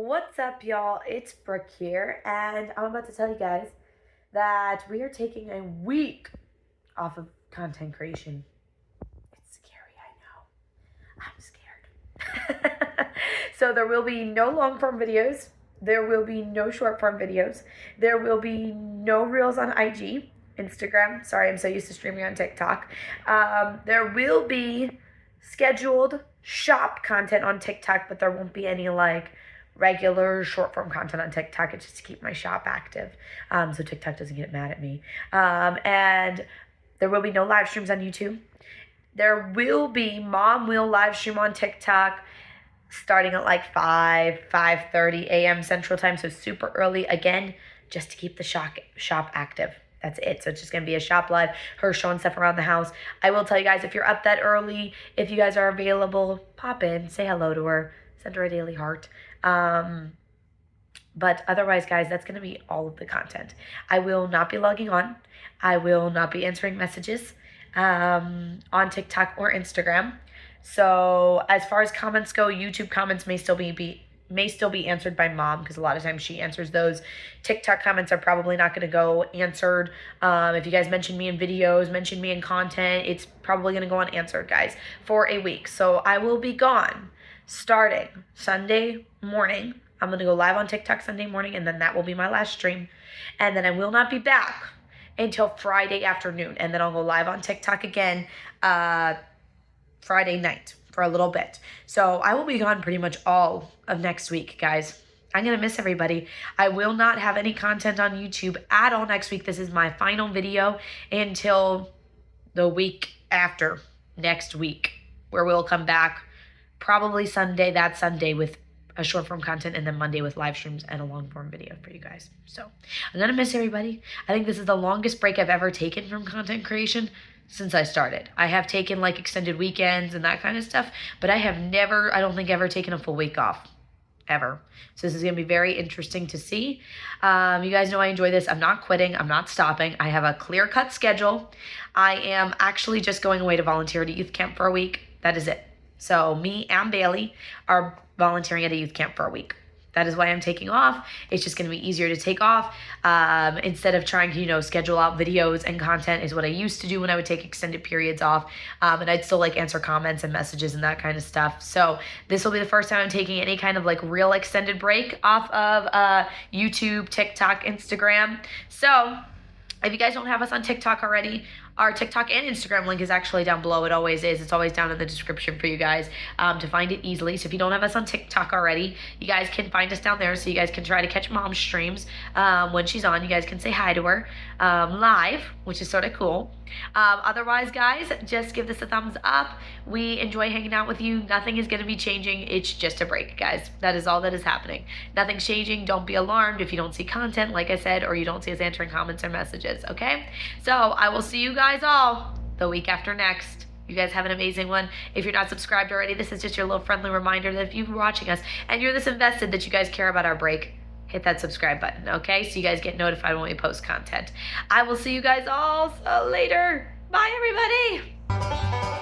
What's up, y'all? It's Brooke here, and I'm about to tell you guys that we are taking a week off of content creation. It's scary, I know. I'm scared. So there will be no long-form videos. There will be no short-form videos. There will be no reels on IG, Instagram. Sorry, I'm so used to streaming on TikTok. There will be scheduled shop content on TikTok, but there won't be any regular short form content on TikTok. It's just to keep my shop active, so TikTok doesn't get mad at me. And there will be no live streams on YouTube. There will be Mom will live stream on TikTok starting at 5:30 a.m. Central Time, so super early, again, just to keep the shop active. That's it. So it's just going to be a shop live, her showing stuff around the house. I will tell you guys, if you're up that early, if you guys are available, pop in, say hello to her, send her a daily heart. But otherwise, guys, that's going to be all of the content. I will not be logging on. I will not be answering messages on TikTok or Instagram. So as far as comments go, YouTube comments may still be answered by Mom, because a lot of times she answers those. TikTok comments are probably not going to go answered. If you guys mention me in videos, mention me in content, it's probably going to go unanswered, guys, for a week. So I will be gone starting Sunday morning. I'm going to go live on TikTok Sunday morning, and then that will be my last stream. And then I will not be back until Friday afternoon. And then I'll go live on TikTok again Friday night for a little bit. So I will be gone pretty much all of next week, guys. I'm going to miss everybody. I will not have any content on YouTube at all next week. This is my final video until the week after next week, where we'll come back probably that Sunday with a short form content, and then Monday with live streams and a long form video for you guys. So I'm going to miss everybody. I think this is the longest break I've ever taken from content creation since I started. I have taken extended weekends and that kind of stuff, but I have never, I don't think, ever taken a full week off. Ever. So this is going to be very interesting to see. You guys know I enjoy this. I'm not quitting. I'm not stopping. I have a clear-cut schedule. I am actually just going away to volunteer at a youth camp for a week. That is it. So me and Bailey are volunteering at a youth camp for a week. That is why I'm taking off. It's just going to be easier to take off instead of trying to, schedule out videos and content is what I used to do when I would take extended periods off. And I'd still answer comments and messages and that kind of stuff. So this will be the first time I'm taking any kind of real extended break off of YouTube, TikTok, Instagram. So if you guys don't have us on TikTok already, our TikTok and Instagram link is actually down below. It always is. It's always down in the description for you guys to find it easily. So if you don't have us on TikTok already, you guys can find us down there, so you guys can try to catch Mom's streams when she's on. You guys can say hi to her live, which is sort of cool. Otherwise, guys, just give this a thumbs up. We enjoy hanging out with you. Nothing is going to be changing. It's just a break, guys. That is all that is happening. Nothing's changing. Don't be alarmed if you don't see content, like I said, or you don't see us answering comments or messages, okay? So I will see you guys all the week after next. You guys have an amazing one. If you're not subscribed already, this is just your little friendly reminder that if you're watching us and you're this invested that you guys care about our break, hit that subscribe button, okay? So you guys get notified when we post content. I will see you guys all later. Bye, everybody.